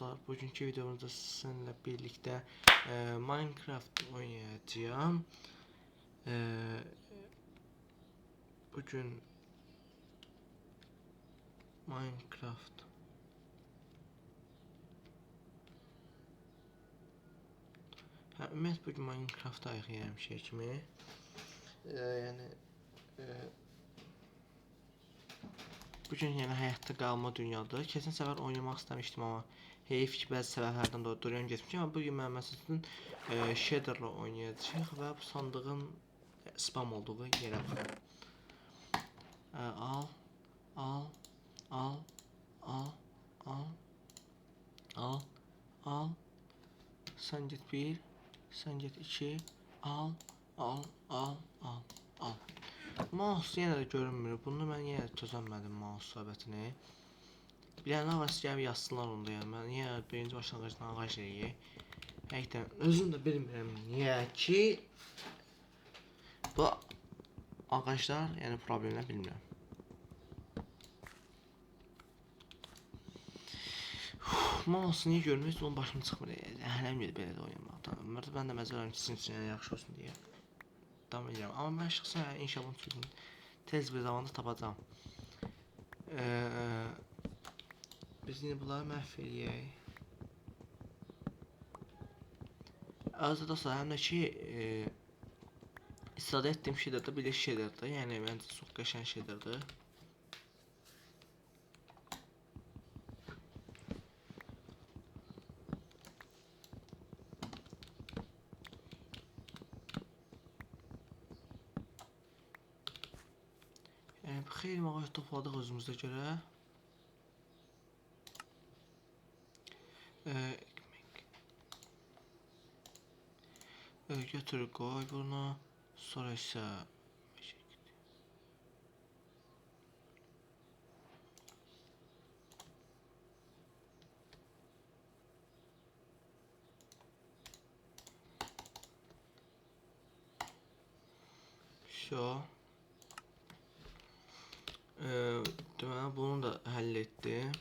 Bugünkü videomuzda sizinle birlikte Minecraft oynayacağım. Bugün Minecraft ümumiyyətlə bugün Minecraft ayıqlayıram şey kimi. Yəni bugün yəni həyatda qalma dünyadır. Keçən səfər oynamaq istəmişdim amma heyif ki bəzi səbəblərdən dolayı duruyan getmişəm. Amma bugün mən məsələn shader'la oynayacağıq və bu sandığın spam olduğu yerə baxın. Al, al, al, al, al, al, al. Sen get 1, sen get 2, al, al, al, al, al. Mouse yenə də görünmür. Bunu mən yenə çözəmədim mouse söhbətini. Bilənlər var, gəlib yazsınlar onda yəni. Mən niyə birinci başlanğıcdan ağac eləyək? Həqiqətən özüm də bilmirəm niyə ki bu ağaclar yəni problemlər bilmirəm. Mouse niyə görmür? Onun başım çıxmır. Əhləm gedir belə də oynamaqdan. Ümumiyyətlə mən də məzələm ki, sizin üçün yaxşı olsun deyə davam edirəm. Amma mən şəxsən inşallah çünki tez bir zamanda tapacağam. Biz yine bunları məhv eləyək. Azda dostlar, həm də ki istifadə etdiyim şeylər də birləşik şeylərdir. Yəni məncə çox qəşəng şeylərdir. Xeyli ağac topladıq özümüzə görə. Götür qoy bunu. Sonra isə deməli bunu da həll etdim.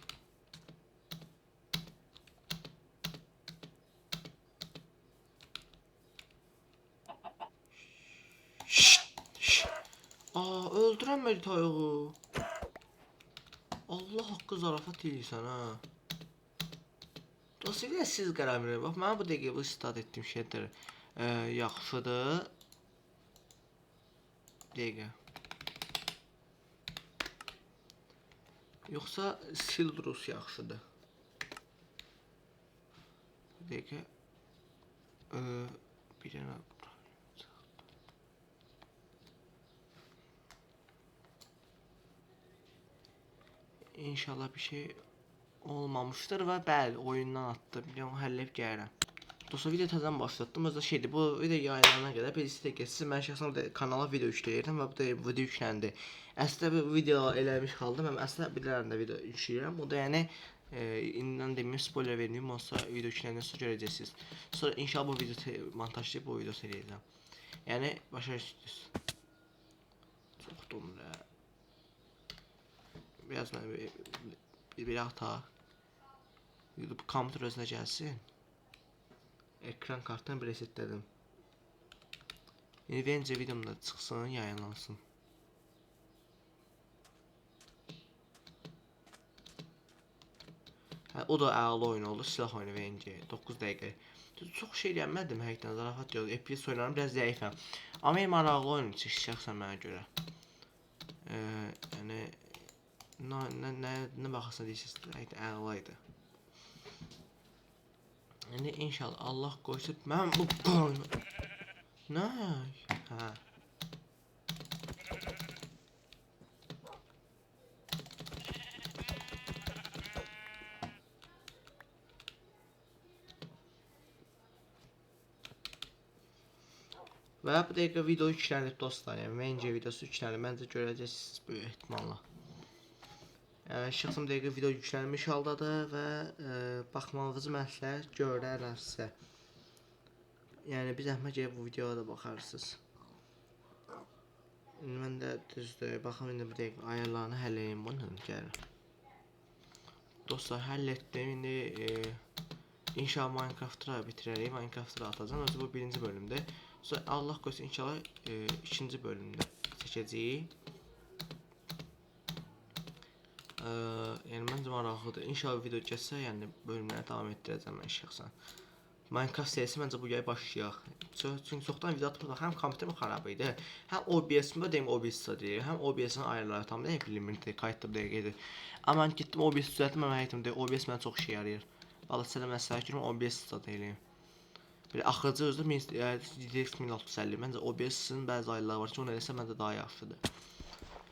Öldürənmədi toyuğu. Allah haqqı zarafat edirsən ha. Dolayısıyla siz qərar verin. Bax, mənə bu dəqiqə bu istifadə etdiyim şeydir. Yaxşıdır. Dəqiqə. Yoxsa Sildrus yaxşıdır. Dəqiqə. Bir dənə İnşallah bir şey olmamışdır və bəli, oyundan attı. Biliyorum, həlləyib gəlirəm. Dostlar, video təzədən başlatdım. Özdə şeydir, bu video yayınlanana qədər bir istəyək siz mən şəxsən kanala video yükləyirdim və bu da video yükləndi. Əslində bu video eləmiş qaldım. Mən əslində bilirəm də video yükləyirəm. O da yəni indidən deməyim, spoiler verməyim, olsa video yükləndən sonra görəcəksiniz. Sonra inşallah bu video montajlayıb bu videosu eləyəcəm. Yəni başa düşdünüz. Çox donur. Biraz mən bir ataq. Bu kompüter özünə gəlsin. Ekran kartını bir resetlədim. Vence videomda çıxsın, yayınlansın. O da əla oyun oldu, silah oyunu Vence. 9 dəqiqə. Çox şey eləyənmədim, həqiqətən zarafat yox. FPS oyunlarım biraz zəifəm. Amma maraqlı oyun şəxsən mənə görə. Yəni nə baxırsa deyirsiniz, həqiqətən əla idi. Yəni inşallah Allah qoysa mən bu oyunu... Nə? Hə. Və bu dəqiqə video yüklənib dostlar. Yəni Venge videosu yüklənib. Məncə görəcəksiniz böyük ehtimalla. Şəxsən dəqiqə video yüklənmiş haldadır və baxmanızı məsləhət görərlərsə. Yəni bir zəhmət gəlib bu videoya da baxarsınız. Mən də düzdür, baxım indi bu dəqiqə ayarlarını həll edeyim bunu gəlin. Dostlar həll etdim, indi İnşallah Minecraft'ı bitirərək. Minecraft'ı atacağım. Özü bu birinci bölümdür. Sonra Allah qoysun inşallah ikinci bölümdə çəkəcəyik. Yəni məncə maraqlıdır. İnşallah video keçsə, yəni bölümləri davam etdirəcəm mən şəxsən. Minecraft serisi məncə bu yay başlayaq. Çünki çoxdan video atmışıq. Həm kompüterim xarab idi, həm OBS-imdə deyim OBS-də deyil, həm OBS-in ayarları tam deyil, bilinmirdi, kayıtda dəqiqə idi. Amma mən getdim OBS düzəltdim, mən həyətimdə OBS mənə çox işə yarayır. Valla sizə məsləhət görürəm, OBS-də deyiləm. Belə axırıcı özü DX 1650. Məncə OBS-in bəzi ayarları var ki, onu eləsə məncə daha yaxşıdır.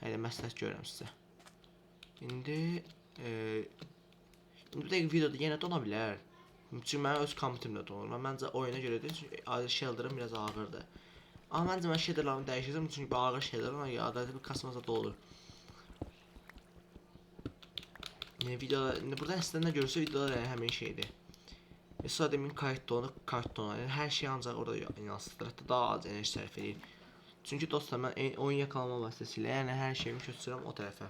Elə məsləhət görürəm sizə. İndi bir dəqiqə videoda yenə dona bilər. Çünki mən öz kompüterimdə donur. Məncə oyuna görədir, çünki shader'ım biraz ağırdır. Amma məncə mən shader'larımı dəyişəcəm, çünki ağır shader'lar adətən bir kasmasa da olur. Videoda, burada əslində nə görürsə videoda həmin şeydir. Mesela demin kayıt donur, yani her şey ancaq orada yansıdır, hətta daha az enerji sərf edir. Çünki dostlar, mən oyun yakalama vasitəsilə, yəni hər şeyimi köçürürəm o tərəfə.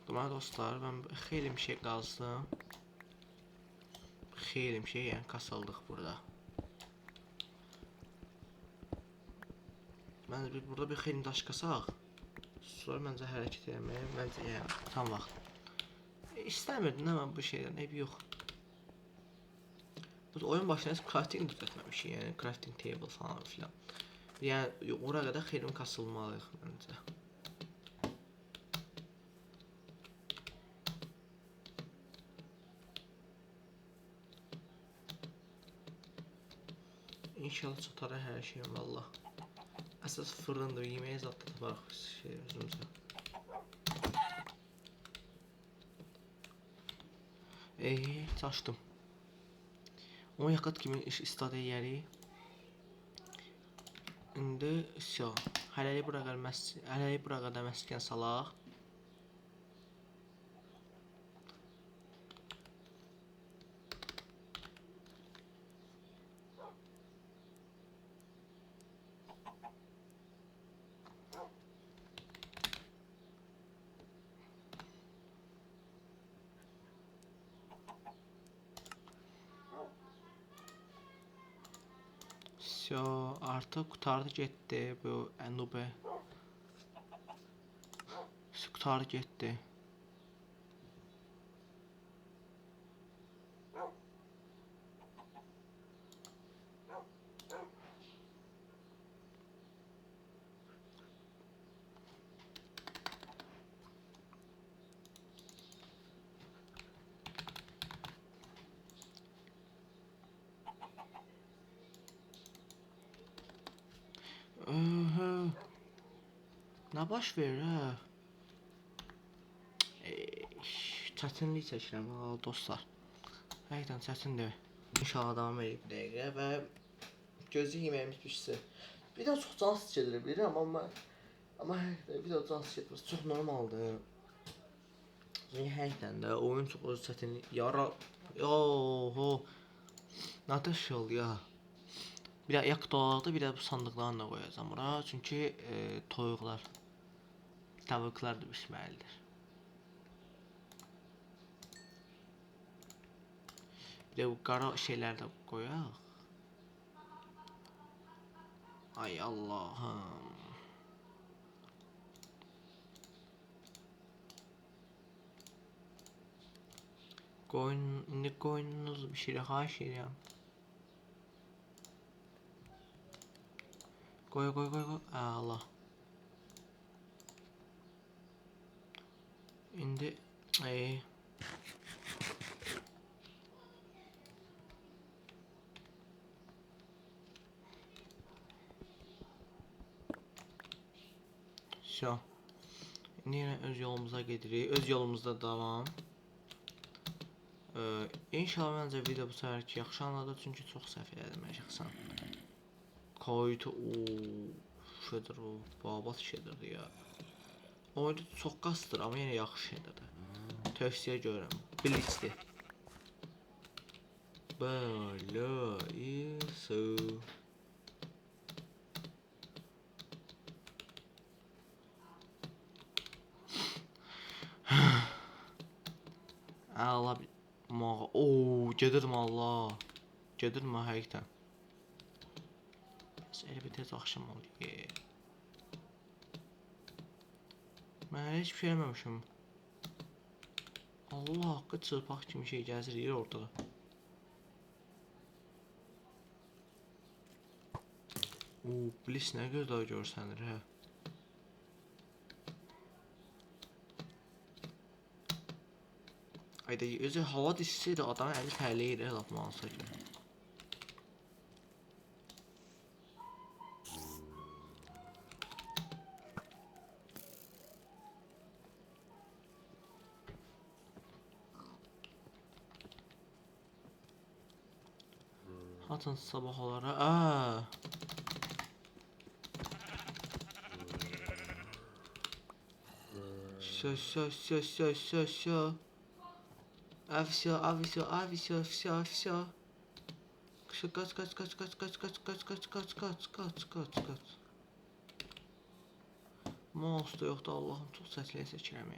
Deməli dostlar, mən xeyli bir şey qazdım. Xeyli bir şey, yəni kasıldıq burada. Məncə burada bir xeyli daş qasaq. Sonra məncə hərəkət etməyə, məncə yəni tam vaxt. İstəmirdim amma bu şeydən ev yox. Oyun başına crafting düzəltməmişik, yəni crafting table falan filan. Yəni ora qədər xeyli kasılmalıyıq məncə. İnşallah çatar hər şeyim valla. Əsas fırındır, yeməyə zad da taparıq şey özümüzə. Çaşdım. O yakıt kimi istifadə edərik. İndi hələlik bura qədər məskən salaq. Artıq qutardı getdi bu Anube. Qutardı getdi. Nə baş verir hə? Çətinlik çəkirəm dostlar. Həqiqətən çətindir. İnşallah davam edib bir dəqiqə və gözü yeməyimiz pişsin. Bir də çox can sıç edir bilirəm, amma bir də can sıç etməsi çox normaldır. Çünki həqiqətən də oyun çox öz çətinlik yoho. Nataş ol ya. Bir də yak dolaqda bir də bu sandıqlarını da qoyacağım bura. Çünki toyuqlar, tavuklar da pişməlidir. Bir də bu qara şeyləri də qoyaq. Ay Allahım. İndi qoyununuzu bişirək, xahiş edirəm. Qoy. Allah. İndi İndi yenə öz yolumuza gedirik. Öz yolumuzda davam. İnşallah məncə video bu səfərki yaxşı anladı, çünki çox səhv elədim mən şəxsən. Kayıtı şeydir o, babat şeydir ya. Oyunda çox qasdır, amma yenə yaxşı şeydir. Tövsiyə görürəm. Blitzdir. Böyle isu. Allah Gedirəm Allah. Gedirəm həqiqətən. Elə bir tez axşam oldu. Mən heç bir şey eləməmişim. Allah haqqı çırpaq kimi şey gəzirir ortada. Bliss nə gözlə görsənir hə. Ayda özü hava dişisi də adamı əli tərləyir lapmansa kimi. Atın sabah olara. Все. Все. Kaç. Mouse da yoxdur Allahım, çox səsilə seçirəm.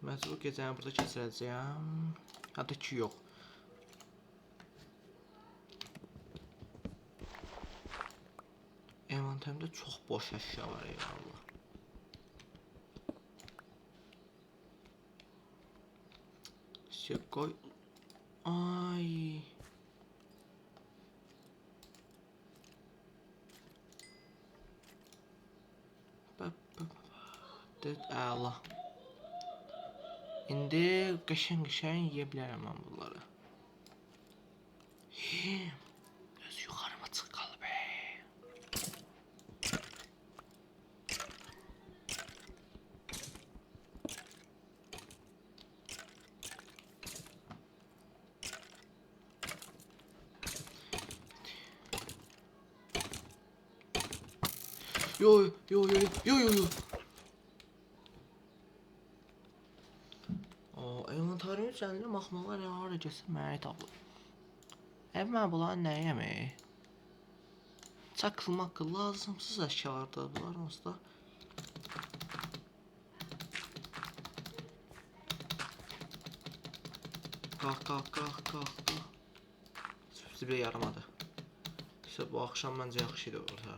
Məcbur gecəni burada keçirəcəyəm. Hətta ki yox. Envanterimdə çox boş əşya var eyvallah. Qoy. Ay. Allah. İndi qəşəng yeyə bilərəm mən bunları. Öz yuxarıma çıxqalı be. Yo. Envantarımın üzərində maxmalar hara gəlsin mənə tapılır. Mən bunların nəyəm? Çakıl lazımsız əşyalardır bunlar onsuz da. Qalx. Ziblə yaramadı. İşte bu axşam məncə yaxşı idi orada.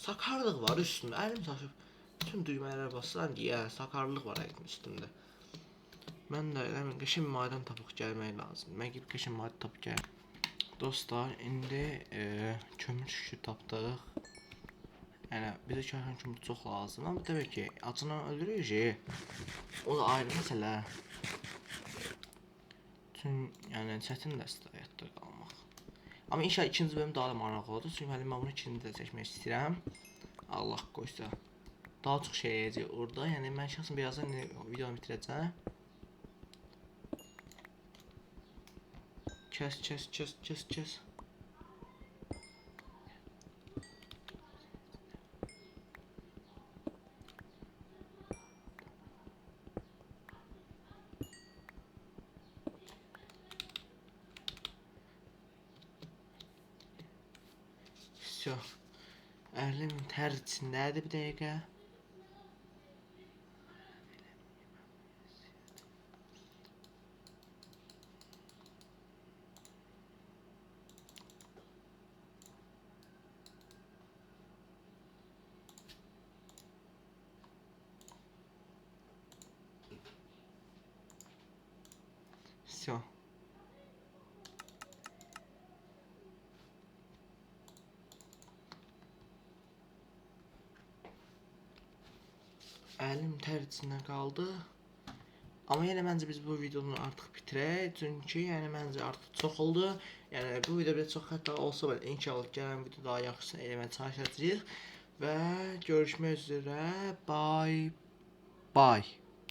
Sakarlıq var üstümdə, əlim saçıb. Bütün düymələrə basılan deyə sakarlıq var üstümdə. Mən də elə qəşəng bir madən tapıb gəlmək lazım. Mən gedib qəşəng madən tapıb gələm. Dostlar, indi kömür şüşü tapdıq. Yəni bizə şəhərin kömür çox lazım. Amma təbii ki, acından ölürük. O da ayrı məsələ. Yəni çətin dəstə həyatda qalmaq. Amma inşallah ikinci bölüm daha da maraqlı oldu. Çünki hələ mən bunu ikinci də çəkmək istəyirəm. Allah qoysa. Daha çox şey yiyəcək orada. Yəni mən şəxsən birazdan videonu bitirəcəm. Kes. Все. Əlim tər içindədir bir dəqiqə. Все. Əlim tər içində qaldı. Amma yenə məncə biz bu videonu artıq bitirək. Çünki yəni məncə artıq çox oldu. Yəni bu video biraz çox xəta olsa belə inşallah gələn video daha yaxşısını eləməyə çalışacağıq və görüşmək üzrə. Bye.